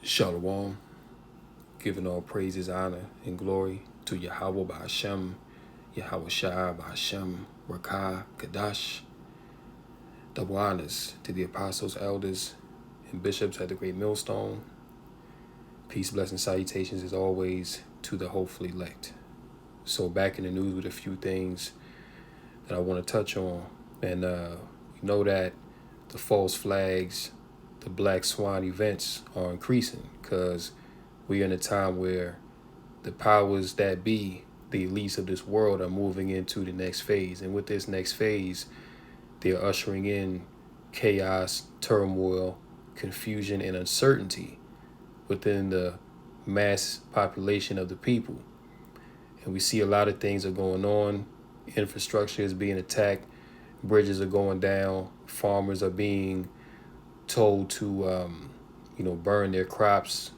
Shalom, giving all praises, honor, and glory to Yahweh Ba'Hashem, Yahweh Shai Ba'Hashem, Rakah, Kadash. Double honors to the apostles, elders, and bishops at the Great Millstone. Peace, blessings, salutations as always to the hopefully elect. So back in the news with a few things that I want to touch on. And we know that the false flags, the black swan events are increasing because we're in a time where the powers that be, the elites of this world, are moving into the next phase. And with this next phase, they're ushering in chaos, turmoil, confusion, and uncertainty within the mass population of the people. And we see a lot of things are going on. Infrastructure is being attacked. Bridges are going down. Farmers are being told to, burn their crops,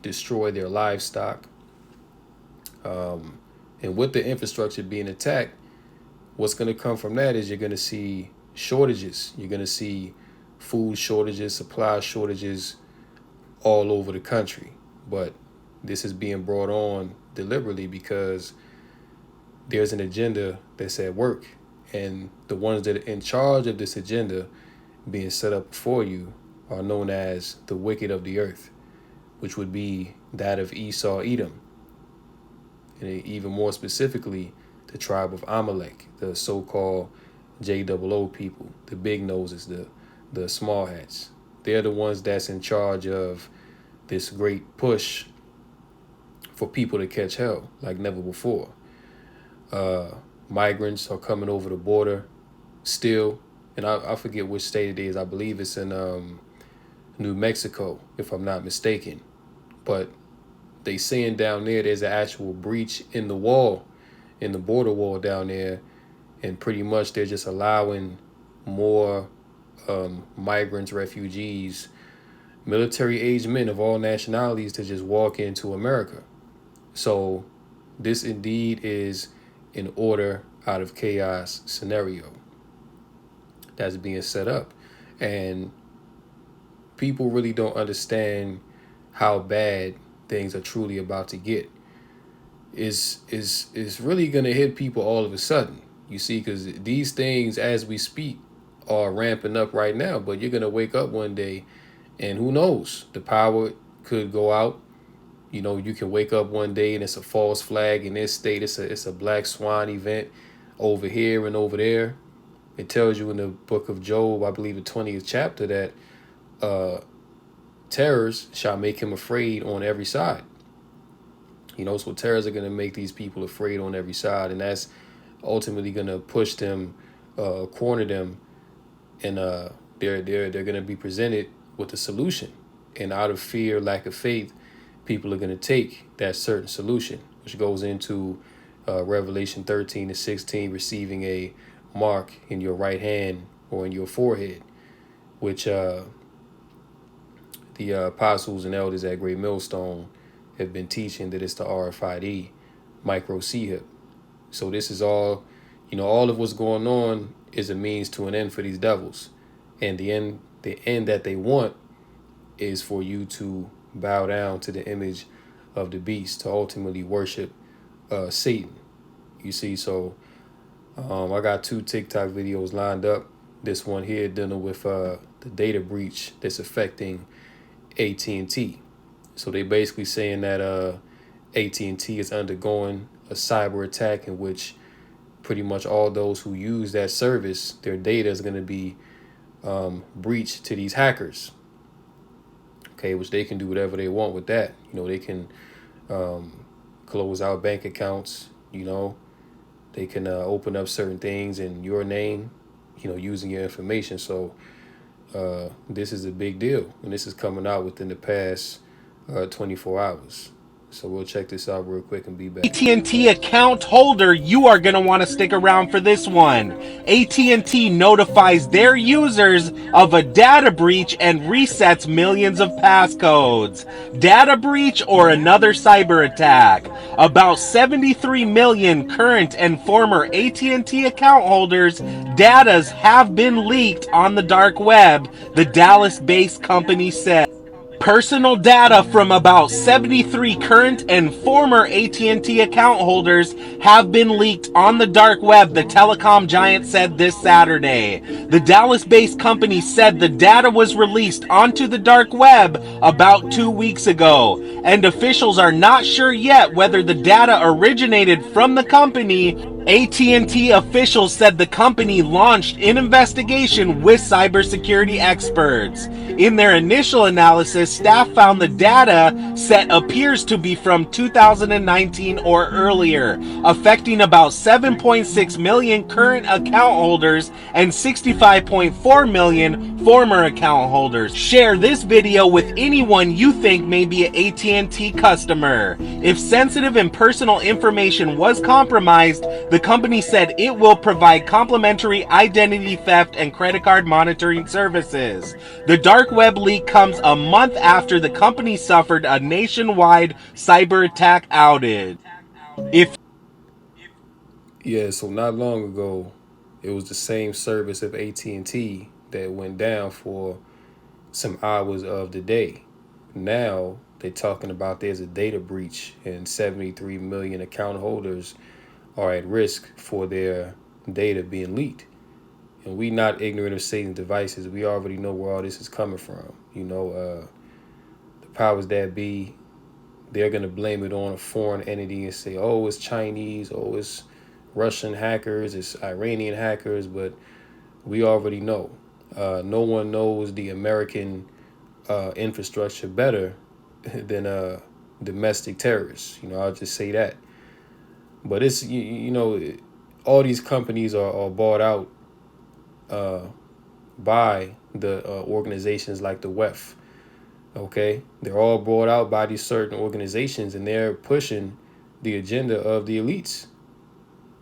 destroy their livestock. And with the infrastructure being attacked, what's going to come from that is you're going to see shortages. You're going to see food shortages, supply shortages all over the country. But this is being brought on deliberately because there's an agenda that's at work. And the ones that are in charge of this agenda being set up for you are known as the wicked of the earth, which would be that of Esau, Edom. And even more specifically, the tribe of Amalek, the so-called JOO people, the big noses, the small hats. They're the ones that's in charge of this great push for people to catch hell like never before. Migrants are coming over the border still, and I forget which state it is. I believe it's in New Mexico, if I'm not mistaken. But they saying down there's an actual breach in the wall, in the border wall down there, and pretty much they're just allowing more migrants, refugees, military-aged men of all nationalities to just walk into America. So this indeed is an order out of chaos scenario that's being set up. And people really don't understand how bad things are truly about to get. Is really going to hit people all of a sudden. You see, because these things, as we speak, are ramping up right now. But you're going to wake up one day, and who knows? The power could go out. You can wake up one day and it's a false flag in this state. It's a black swan event over here and over there. It tells you in the book of Job, I believe the 20th chapter, that terrors shall make him afraid on every side. So terrors are going to make these people afraid on every side, and that's ultimately going to push them, corner them, and they're going to be presented with a solution. And out of fear, lack of faith, people are going to take that certain solution, which goes into Revelation 13-16, receiving a mark in your right hand or in your forehead, which the apostles and elders at Great Millstone have been teaching that it's the RFID micro CHIP. So this is all, all of what's going on is a means to an end for these devils. And the end that they want is for you to bow down to the image of the beast, to ultimately worship Satan. You see, so I got 2 TikTok videos lined up. This one here dealing with the data breach that's affecting AT&T. So they basically saying that AT&T is undergoing a cyber attack in which pretty much all those who use that service, their data is going to be breached to these hackers. Okay, which they can do whatever they want with that. They can close out bank accounts. They can open up certain things in your name, using your information. So this is a big deal, and this is coming out within the past 24 hours. So we'll check this out real quick and be back. AT&T account holder, you are going to want to stick around for this one. AT&T notifies their users of a data breach and resets millions of passcodes. Data breach or another cyber attack. About 73 million current and former AT&T account holders' datas have been leaked on the dark web, the Dallas-based company said. Personal data from about 73 current and former AT&T account holders have been leaked on the dark web, the telecom giant said this Saturday. The Dallas-based company said the data was released onto the dark web about 2 weeks ago, and officials are not sure yet whether the data originated from the company. AT&T officials said the company launched an investigation with cybersecurity experts. In their initial analysis, staff found the data set appears to be from 2019 or earlier, affecting about 7.6 million current account holders and 65.4 million former account holders. Share this video with anyone you think may be an AT&T customer. If sensitive and personal information was compromised, the company said it will provide complimentary identity theft and credit card monitoring services. The dark web leak comes a month after the company suffered a nationwide cyber attack outage. Yeah, so not long ago, it was the same service of AT&T that went down for some hours of the day. Now they're talking about there's a data breach and 73 million account holders are at risk for their data being leaked. And we not ignorant of Satan's devices. We already know where all this is coming from. The powers that be, they're going to blame it on a foreign entity and say, oh, it's Chinese, oh, it's Russian hackers, it's Iranian hackers, but we already know. No one knows the American infrastructure better than domestic terrorists. I'll just say that. But it's, all these companies are bought out by the organizations like the WEF. Okay, they're all brought out by these certain organizations, and they're pushing the agenda of the elites.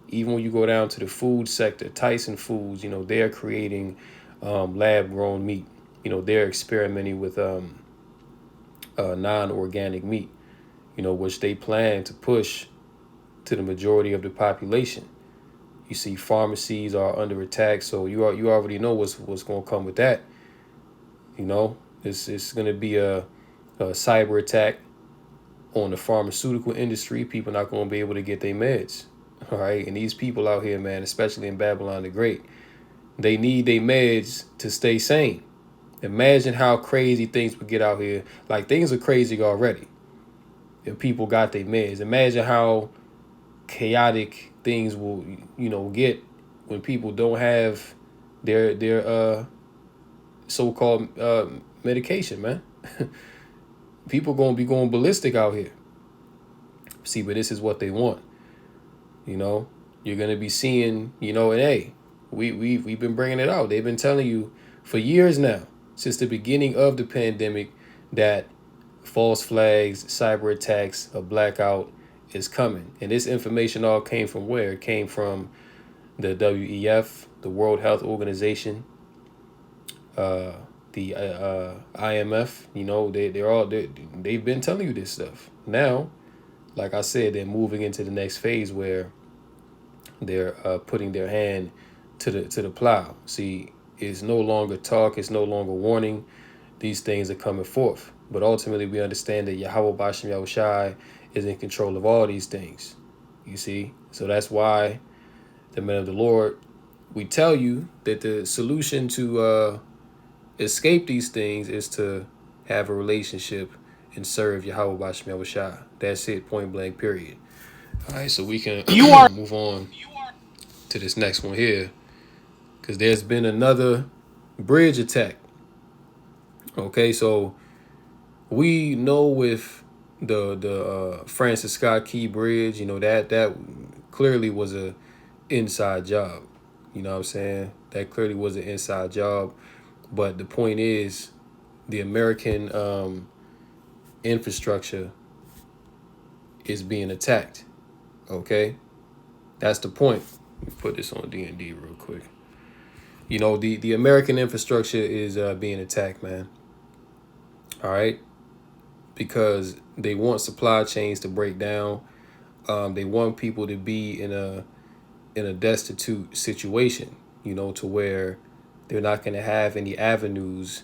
Even when you go down to the food sector, Tyson Foods, they're creating lab-grown meat. They're experimenting with non-organic meat, which they plan to push to the majority of the population. You see, pharmacies are under attack, so you already know what's going to come with that. It's going to be a cyber attack on the pharmaceutical industry. People not going to be able to get their meds. All right. And these people out here, man, especially in Babylon the Great, they need their meds to stay sane. Imagine how crazy things would get out here. Like, things are crazy already if people got their meds. Imagine how chaotic things will, get when people don't have their so-called medication, man. People gonna be going ballistic out here. See, but this is what they want. You're gonna be seeing, and hey, we've been bringing it out. They've been telling you for years now, since the beginning of the pandemic, that false flags, cyber attacks, a blackout is coming. And this information all came from where? It came from the WEF, the World Health Organization, the IMF. They've been telling you this stuff. Now, like I said, they're moving into the next phase where they're putting their hand to the plow. See, it's no longer talk, it's no longer warning. These things are coming forth. But ultimately, we understand that Yahweh Bashem Yahushai is in control of all these things. You see? So that's why the men of the Lord, we tell you that the solution to escape these things is to have a relationship and serve Yahweh Bashem Yahushai. That's it, point blank, period. All right, so we can move on to this next one here, because there's been another bridge attack. Okay, so we know with the Francis Scott Key Bridge, that clearly was a inside job. You know what I'm saying? That clearly was an inside job. But the point is, the American infrastructure is being attacked. Okay? That's the point. Let me put this on D&D real quick. The American infrastructure is being attacked, man. All right? Because they want supply chains to break down. They want people to be in a destitute situation, to where they're not going to have any avenues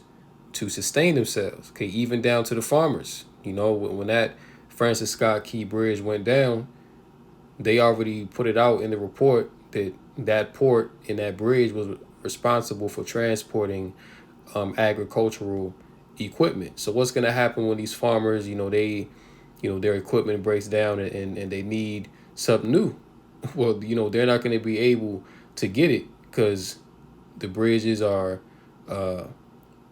to sustain themselves. Okay, even down to the farmers. You know, when that Francis Scott Key Bridge went down, they already put it out in the report that that port and that bridge was responsible for transporting agricultural equipment. So what's going to happen when these farmers, their equipment breaks down and they need something new? Well, they're not going to be able to get it because the bridges are,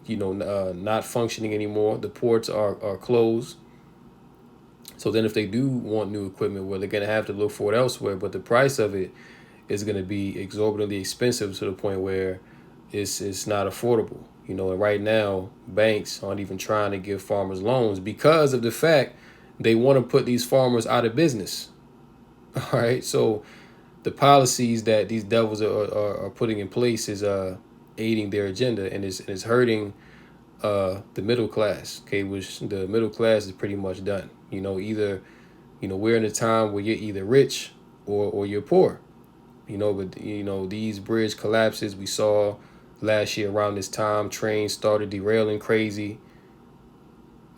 not functioning anymore. The ports are closed. So then if they do want new equipment, well, they're going to have to look for it elsewhere. But the price of it is going to be exorbitantly expensive to the point where it's not affordable. And right now, banks aren't even trying to give farmers loans because of the fact they want to put these farmers out of business. All right. So the policies that these devils are putting in place is aiding their agenda and is hurting the middle class. Okay, which the middle class is pretty much done. Either we're in a time where you're either rich or you're poor. But these bridge collapses we saw last year around this time, trains started derailing crazy.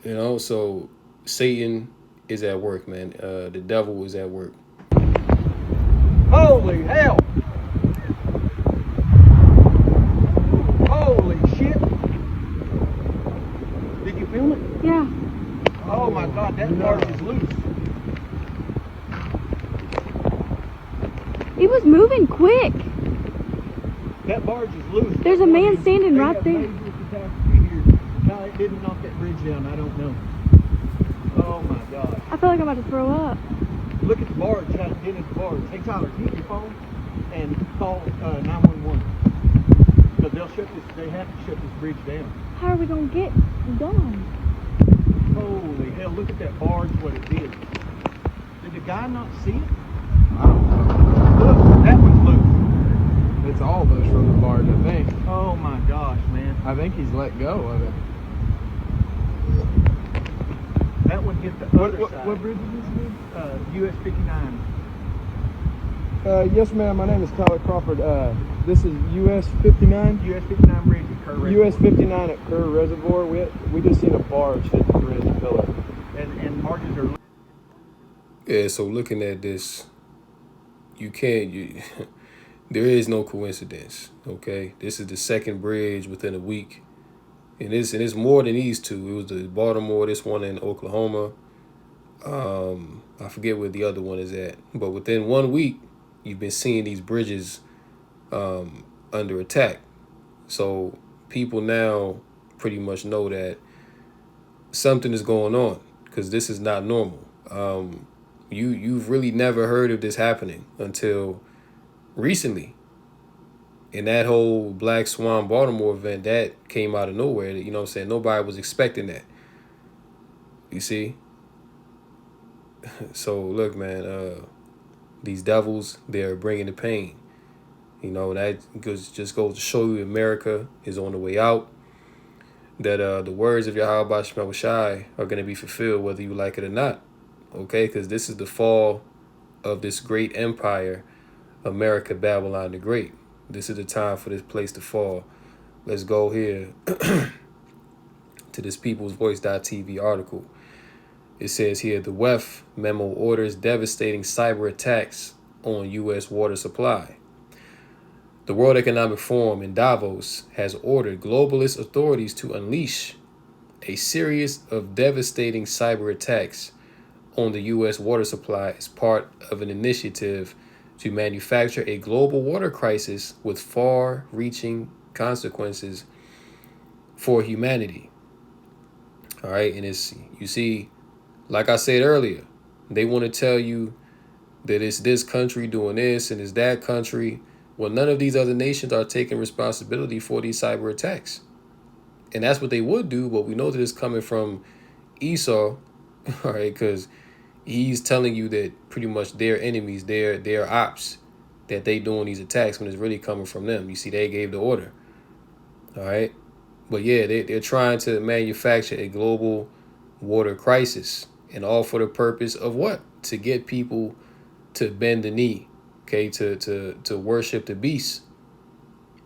So Satan is at work, man. The devil is at work. Holy hell! Holy shit! Did you film it? Yeah. Oh my god, that barge is loose. It was moving quick. That barge is loose. There's a man standing They right have there. major catastrophe here. No, it didn't knock that bridge down. I don't know. Oh my god. I feel like I'm about to throw up. Look at the barge. How it dented the barge. Hey Tyler, get your phone and call 911. Because they have to shut this bridge down. How are we gonna get done? Holy hell, look at that barge, what it did. Did the guy not see it? I don't know. Look, that one's loose. It's all loose from the barge, I think. Oh my gosh, man. I think he's let go of it. That one hit the other side. What bridge is this again? US 59. Yes, ma'am. My name is Tyler Crawford. This is US 59. US 59 bridge at Kerr Reservoir. US 59 at Kerr Reservoir. We just seen a barge hit the bridge pillar. And barges are... Yeah, so looking at this, there is no coincidence, okay? This is the second bridge within a week. And it's more than these two. It was the Baltimore, this one in Oklahoma. I forget where the other one is at. But within 1 week, you've been seeing these bridges under attack. So people now pretty much know that something is going on because this is not normal. You've really never heard of this happening until recently. And that whole Black Swan Baltimore event, that came out of nowhere. You know what I'm saying? Nobody was expecting that. You see? So, look, man, these devils, they're bringing the pain. That just goes to show you America is on the way out. That the words of Yahweh Shema Shai are going to be fulfilled whether you like it or not. Okay? Because this is the fall of this great empire, America, Babylon the Great. This is the time for this place to fall. Let's go here to this peoplesvoice.tv article. It says here, the WEF memo orders devastating cyber attacks on U.S. water supply. The World Economic Forum in Davos has ordered globalist authorities to unleash a series of devastating cyber attacks on the U.S. water supply as part of an initiative to manufacture a global water crisis with far-reaching consequences for humanity. All right, and you see, like I said earlier, they want to tell you that it's this country doing this and it's that country. Well, none of these other nations are taking responsibility for these cyber attacks. And that's what they would do, but we know that it's coming from Esau, all right, because he's telling you that pretty much their enemies, their ops, that they doing these attacks when it's really coming from them. You see, they gave the order. All right. But yeah, they're trying to manufacture a global water crisis, and all for the purpose of what? To get people to bend the knee, okay, to worship the beast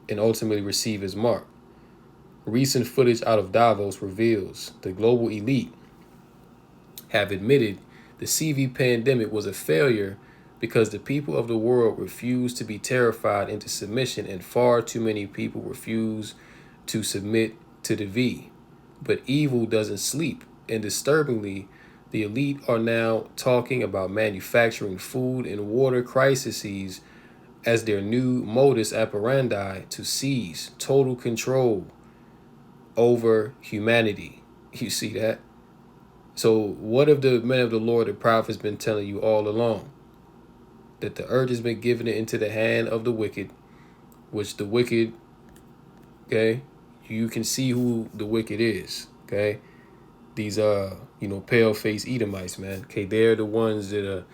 and ultimately receive his mark. Recent footage out of Davos reveals the global elite have admitted the CV pandemic was a failure because the people of the world refused to be terrified into submission, and far too many people refuse to submit to the V. But evil doesn't sleep, and disturbingly, the elite are now talking about manufacturing food and water crises as their new modus operandi to seize total control over humanity. You see that? So what if the men of the Lord, the prophets, been telling you all along? That the earth has been given into the hand of the wicked, which the wicked, okay, you can see who the wicked is, okay? These pale-faced Edomites, man. Okay, they're the ones that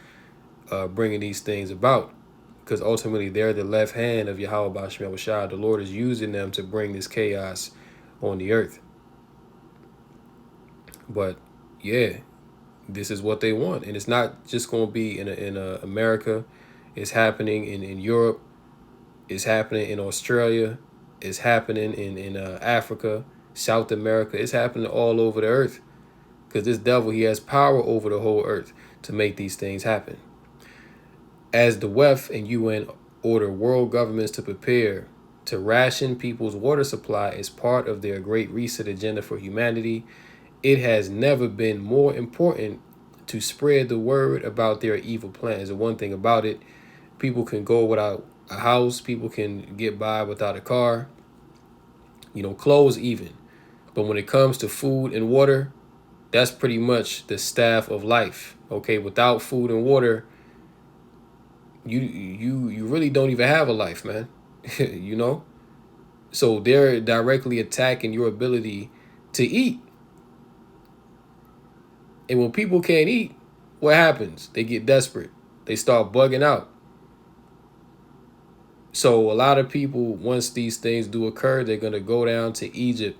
are bringing these things about, because ultimately they're the left hand of Yahweh Basham Shah. The Lord is using them to bring this chaos on the earth. But yeah, this is what they want, and it's not just going to be in America. It's happening in Europe. It's happening in Australia. It's happening in Africa, South America. It's happening all over the earth, because this devil, he has power over the whole earth to make these things happen. As the WEF and UN order world governments to prepare to ration people's water supply as part of their Great Reset agenda for humanity, it has never been more important to spread the word about their evil plans. And one thing about it, people can go without a house, people can get by without a car, clothes even. But when it comes to food and water, that's pretty much the staff of life. Okay, without food and water, you really don't even have a life, man. So they're directly attacking your ability to eat. And when people can't eat, what happens? They get desperate. They start bugging out. So a lot of people, once these things do occur, they're going to go down to Egypt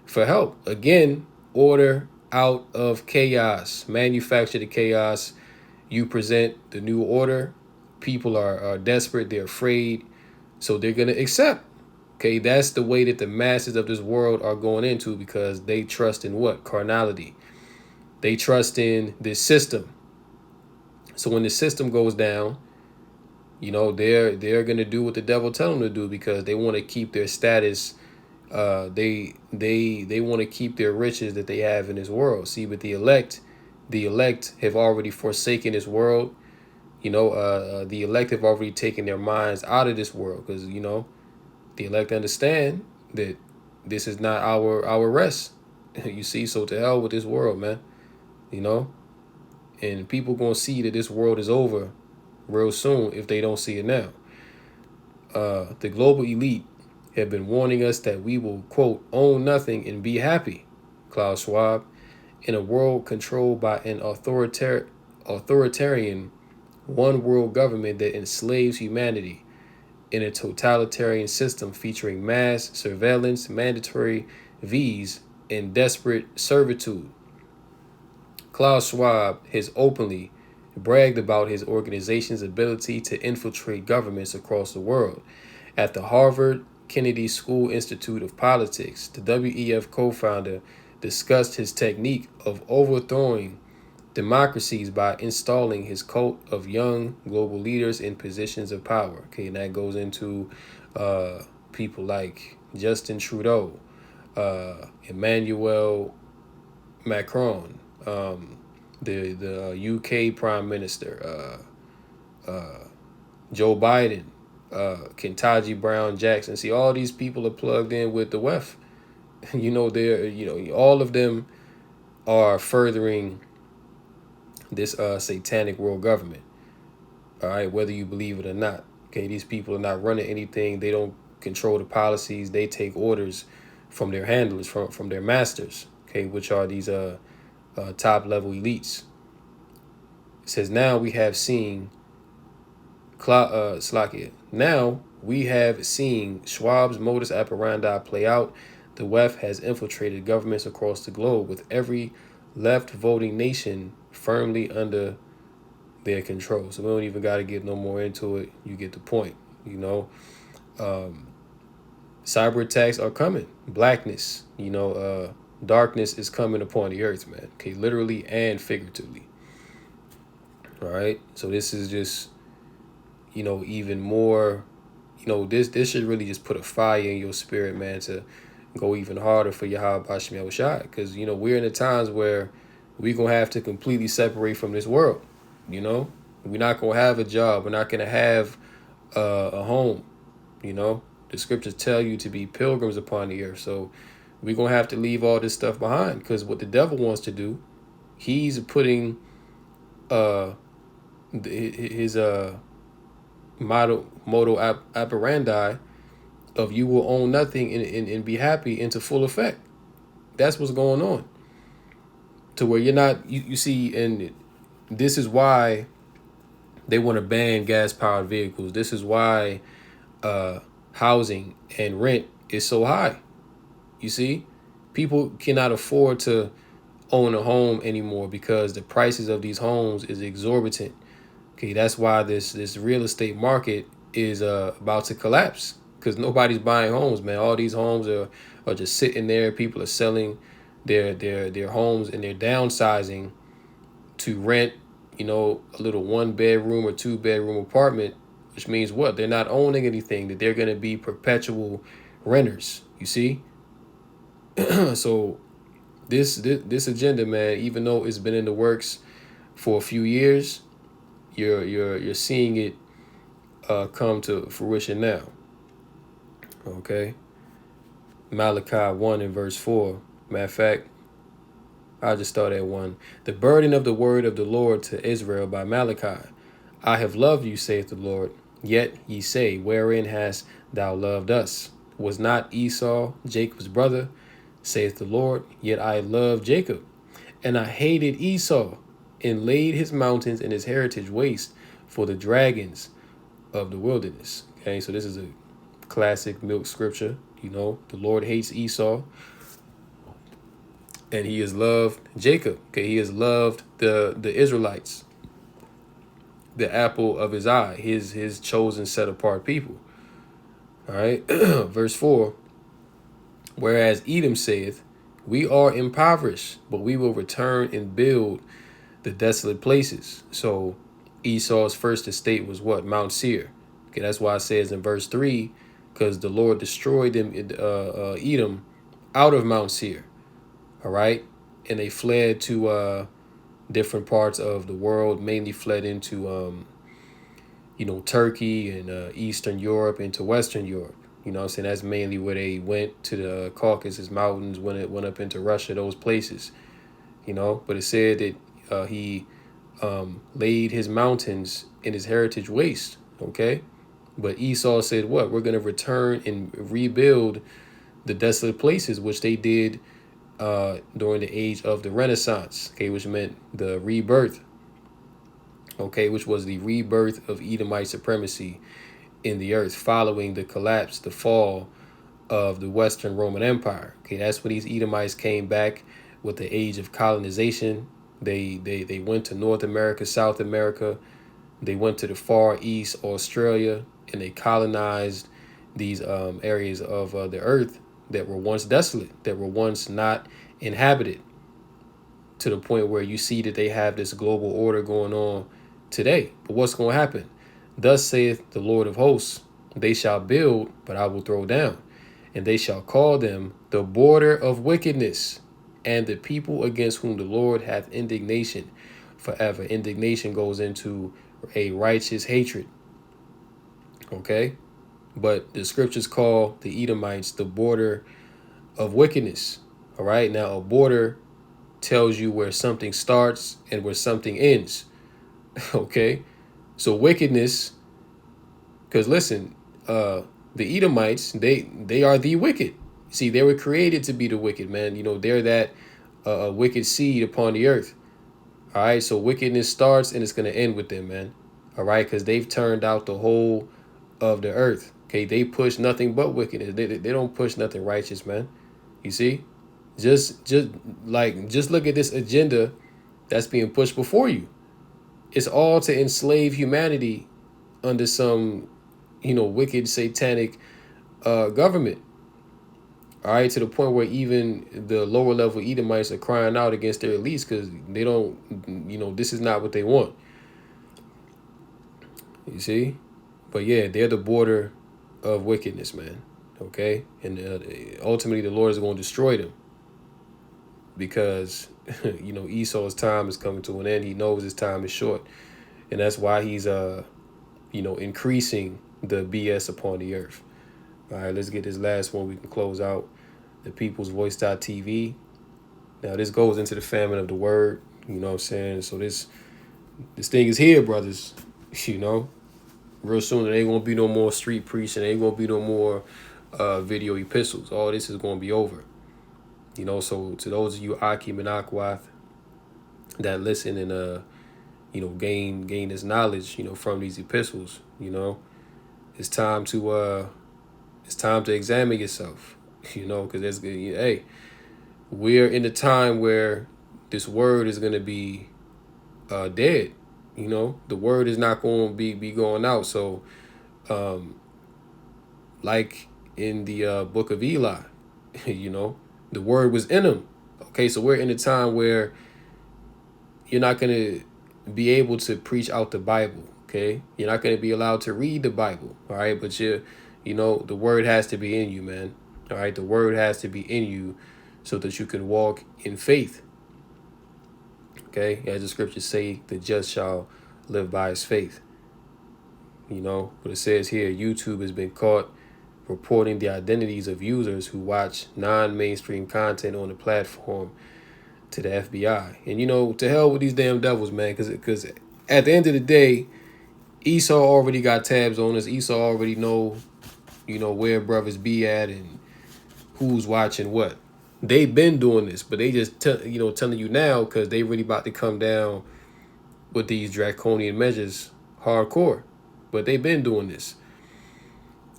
for help. Again, order out of chaos. Manufacture the chaos. You present the new order. People are desperate. They're afraid. So they're going to accept. Okay, that's the way that the masses of this world are going into, because they trust in what? Carnality. They trust in this system. So when the system goes down, they're gonna do what the devil tell them to do, because they want to keep their status. They want to keep their riches that they have in this world. See, but the elect have already forsaken this world. The elect have already taken their minds out of this world, because the elect understand that this is not our rest. You see, so to hell with this world, man. And people gonna see that this world is over real soon if they don't see it now. The global elite have been warning us that we will, quote, own nothing and be happy, Klaus Schwab, in a world controlled by an authoritarian one world government that enslaves humanity in a totalitarian system featuring mass surveillance, mandatory V's, and desperate servitude. Klaus Schwab has openly bragged about his organization's ability to infiltrate governments across the world. At the Harvard Kennedy School Institute of Politics, the WEF co-founder discussed his technique of overthrowing democracies by installing his cult of young global leaders in positions of power. Okay, and that goes into people like Justin Trudeau, Emmanuel Macron, the UK Prime Minister, Joe Biden, Ketanji Brown Jackson. See, all these people are plugged in with the WEF. All of them are furthering this satanic world government. All right, whether you believe it or not. Okay, these people are not running anything. They don't control the policies. They take orders from their handlers, from their masters. Okay, which are these top level elites. It says, now we have seen Now we have seen Schwab's modus operandi play out. The WEF has infiltrated governments across the globe, with every left voting nation firmly under their control. So we don't even got to get no more into it. You get the point, Cyber attacks are coming. Blackness, darkness is coming upon the earth, man. Okay, literally and figuratively. All right. So this is just, even more, this should really just put a fire in your spirit, man, to go even harder for Yahweh Bashim Yahushai. Because, we're in the times where we're going to have to completely separate from this world. We're not going to have a job. We're not going to have a home. The scriptures tell you to be pilgrims upon the earth. So we're going to have to leave all this stuff behind, because what the devil wants to do, he's putting his modo operandi of you will own nothing and be happy into full effect. That's what's going on. To where you're not, you see, and this is why they want to ban gas-powered vehicles. This is why housing and rent is so high. You see, people cannot afford to own a home anymore because the prices of these homes is exorbitant. Okay, that's why this real estate market is about to collapse, because nobody's buying homes, man. All these homes are just sitting there. People are selling their homes, and they're downsizing to rent, a little 1-bedroom or 2-bedroom apartment, which means what? They're not owning anything, that they're going to be perpetual renters. You see? So this agenda, man, even though it's been in the works for a few years, you're seeing it come to fruition now. Okay. Malachi 1 and verse 4. Matter of fact, I'll just start at 1. The burden of the word of the Lord to Israel by Malachi. I have loved you, saith the Lord. Yet ye say, wherein hast thou loved us? Was not Esau Jacob's brother, saith the Lord? Yet I loved Jacob, and I hated Esau, and laid his mountains and his heritage waste for the dragons of the wilderness. Okay, so this is a classic milk scripture. The Lord hates Esau, and he has loved Jacob. Okay, he has loved the Israelites, the apple of his eye, his chosen, set apart people. All right, verse 4. Whereas Edom saith, we are impoverished, but we will return and build the desolate places. So Esau's first estate was what? Mount Seir. Okay, that's why it says in verse 3, because the Lord destroyed them, Edom, out of Mount Seir. All right, and they fled to different parts of the world, mainly fled into Turkey and Eastern Europe, into Western Europe. I'm saying? That's mainly where they went, to the Caucasus Mountains, when it went up into Russia, those places. But it said that he laid his mountains in his heritage waste. Okay, but Esau said, what? We're going to return and rebuild the desolate places, which they did during the age of the Renaissance. Okay, which meant the rebirth. Okay, which was the rebirth of Edomite supremacy in the earth following the collapse, the fall of the Western Roman Empire. Okay, that's when these Edomites came back with the age of colonization. They went to North America, South America. They went to the Far East, Australia, and they colonized these areas of the earth that were once desolate, that were once not inhabited, to the point where you see that they have this global order going on today. But what's going to happen? Thus saith the Lord of hosts, they shall build, but I will throw down, and they shall call them the border of wickedness, and the people against whom the Lord hath indignation forever. Indignation goes into a righteous hatred. Okay, but the scriptures call the Edomites the border of wickedness. All right, now a border tells you where something starts and where something ends. Okay, so wickedness, because listen, the Edomites, they are the wicked. See, they were created to be the wicked, man. They're that wicked seed upon the earth. All right, so wickedness starts and it's going to end with them, man. All right, because they've turned out the whole of the earth. Okay, they push nothing but wickedness. They don't push nothing righteous, man. You see, just look at this agenda that's being pushed before you. It's all to enslave humanity under some, wicked satanic government. All right, to the point where even the lower level Edomites are crying out against their elites because they don't, this is not what they want. You see? But yeah, they're the border of wickedness, man. Okay? And ultimately, the Lord is going to destroy them because, Esau's time is coming to an end. He knows his time is short. And that's why he's, increasing the BS upon the earth. All right, let's get this last one. We can close out. The People's Voice.tv. Now, this goes into the famine of the word. You know what I'm saying? So this thing is here, brothers. Real soon there ain't gonna be no more street preaching. There ain't gonna be no more video epistles. All this is gonna be over. So to those of you Akim and Akwath that listen and gain this knowledge, from these epistles, it's time to examine yourself, because we're in a time where this word is gonna be dead. The word is not going to be going out. So, like in the book of Eli, the word was in him. Okay, so we're in a time where you're not going to be able to preach out the Bible. Okay, you're not going to be allowed to read the Bible. All right, but the word has to be in you, man. All right, the word has to be in you so that you can walk in faith. Okay, as the scriptures say, the just shall live by his faith. But it says here, YouTube has been caught reporting the identities of users who watch non-mainstream content on the platform to the FBI. And, to hell with these damn devils, man, because at the end of the day, Esau already got tabs on us. Esau already know, where brothers be at and who's watching what. They've been doing this, but they just, telling you now because they really about to come down with these draconian measures hardcore. But they've been doing this.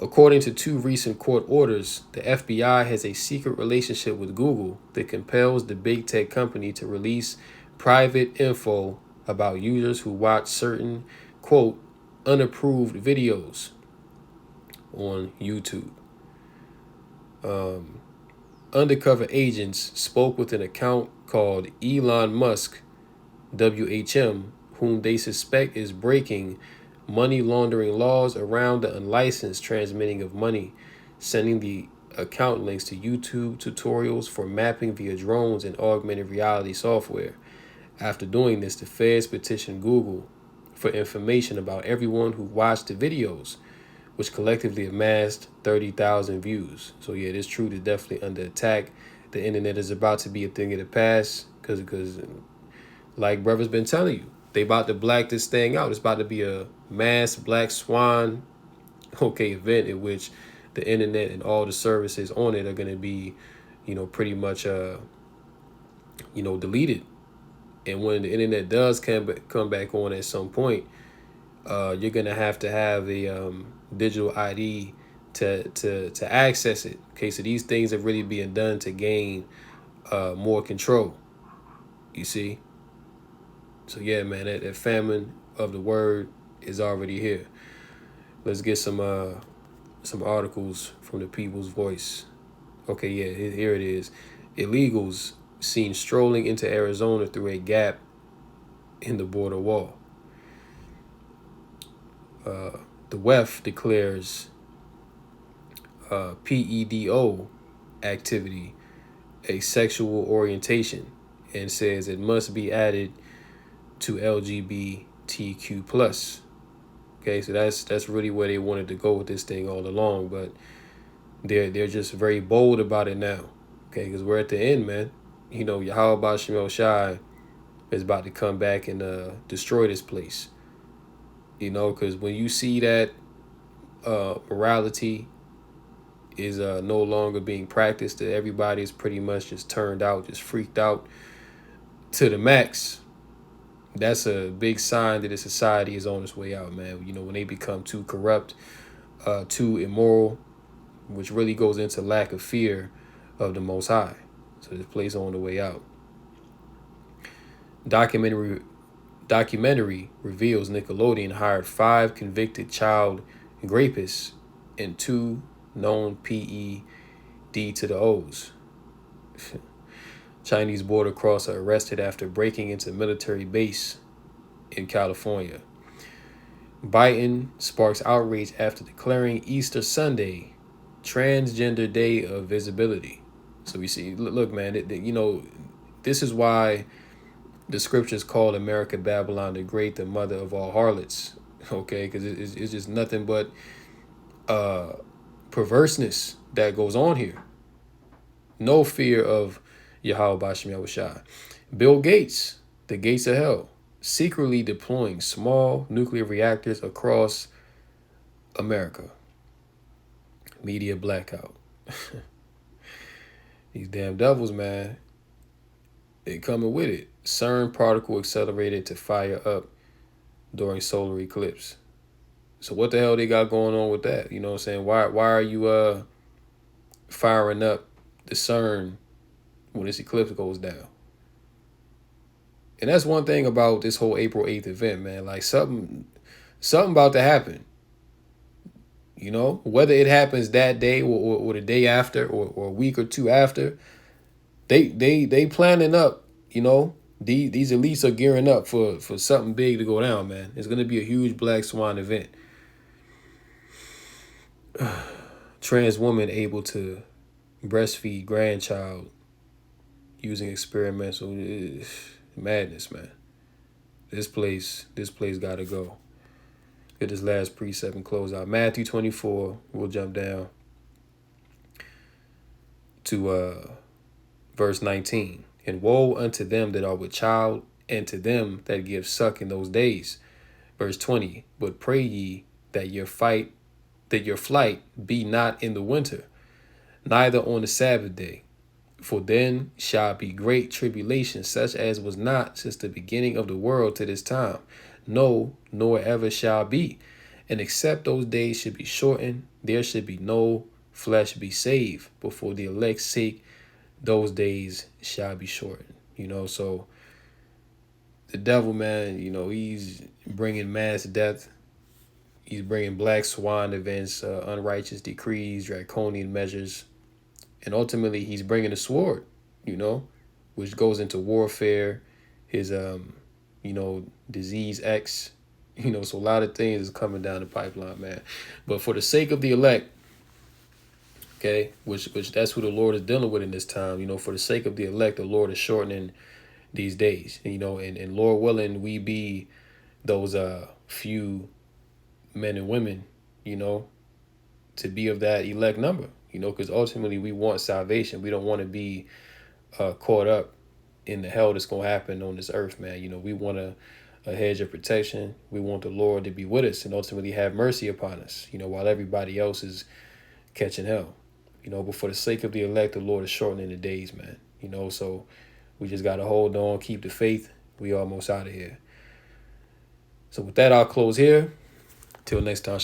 According to 2 recent court orders, the FBI has a secret relationship with Google that compels the big tech company to release private info about users who watch certain, quote, unapproved videos on YouTube. Undercover agents spoke with an account called Elon Musk, WHM, whom they suspect is breaking money laundering laws around the unlicensed transmitting of money, sending the account links to YouTube tutorials for mapping via drones and augmented reality software. After doing this, the feds petitioned Google for information about everyone who watched the videos, which collectively amassed 30,000 views. So yeah, this truth is definitely under attack. The internet is about to be a thing of the past because like brother's been telling you, they about to black this thing out. It's about to be a mass black swan, event in which the internet and all the services on it are going to be, pretty much, deleted. And when the internet does come back on at some point, you're going to have a digital ID to access it. Okay, so these things are really being done to gain more control. You see? So yeah, man, that famine of the word is already here. Let's get some articles from the People's Voice. Okay, yeah, here it is. Illegals seen strolling into Arizona through a gap in the border wall. The WEF declares PEDO activity a sexual orientation and says it must be added to LGBTQ plus. Okay, so that's really where they wanted to go with this thing all along, but they're just very bold about it now. Okay, because we're at the end, man. Yahweh Shemel Shai is about to come back and destroy this place. Because when you see that morality is no longer being practiced, that everybody's pretty much just turned out, just freaked out to the max, that's a big sign that the society is on its way out, man. When they become too corrupt, too immoral, which really goes into lack of fear of the Most High. So this place on the way out. Documentary reveals Nickelodeon hired 5 convicted child rapists and 2 known PEDs D to the O's. Chinese border crosser arrested after breaking into military base in California. Biden sparks outrage after declaring Easter Sunday Transgender Day of Visibility. So we see, look, man, this is why the scriptures call America Babylon the Great, the mother of all harlots. Okay, because it's just nothing but perverseness that goes on here. No fear of Yahweh Bashem Yahushua. Bill Gates, the gates of hell, secretly deploying small nuclear reactors across America. Media blackout. These damn devils, man. They coming with it. CERN particle accelerated to fire up during solar eclipse. So what the hell they got going on with that? You know what I'm saying? Why are you firing up the CERN when this eclipse goes down? And that's one thing about this whole April 8th event, man. Like something about to happen. You know, whether it happens that day or the day after or a week or two after, they planning up, you know. These elites are gearing up for something big to go down, man. It's going to be a huge black swan event. Trans woman able to breastfeed grandchild using experimental madness, man. This place got to go. Get this last precept and close out. Matthew 24. We'll jump down to verse 19. And woe unto them that are with child, and to them that give suck in those days. Verse 20. But pray ye that your flight be not in the winter, neither on the Sabbath day. For then shall be great tribulation, such as was not since the beginning of the world to this time. No, nor ever shall be. And except those days should be shortened, there should be no flesh be saved. But for the elect's sake, those days shall be shortened. You know, so the devil, man, you know, he's bringing mass death. He's bringing black swan events, unrighteous decrees, draconian measures. And ultimately, he's bringing a sword, you know, which goes into warfare, his, disease X, you know, so a lot of things is coming down the pipeline, man. But for the sake of the elect, okay, which that's who the Lord is dealing with in this time, you know, for the sake of the elect, the Lord is shortening these days, you know, and Lord willing, we be those few men and women, you know, to be of that elect number, you know, because ultimately we want salvation. We don't want to be caught up in the hell that's going to happen on this earth, man. You know, we want a hedge of protection. We want the Lord to be with us and ultimately have mercy upon us, you know, while everybody else is catching hell, you know. But for the sake of the elect, the Lord is shortening the days, man, you know. So we just got to hold on, keep the faith. We almost out of here. So with that, I'll close here. Till next time.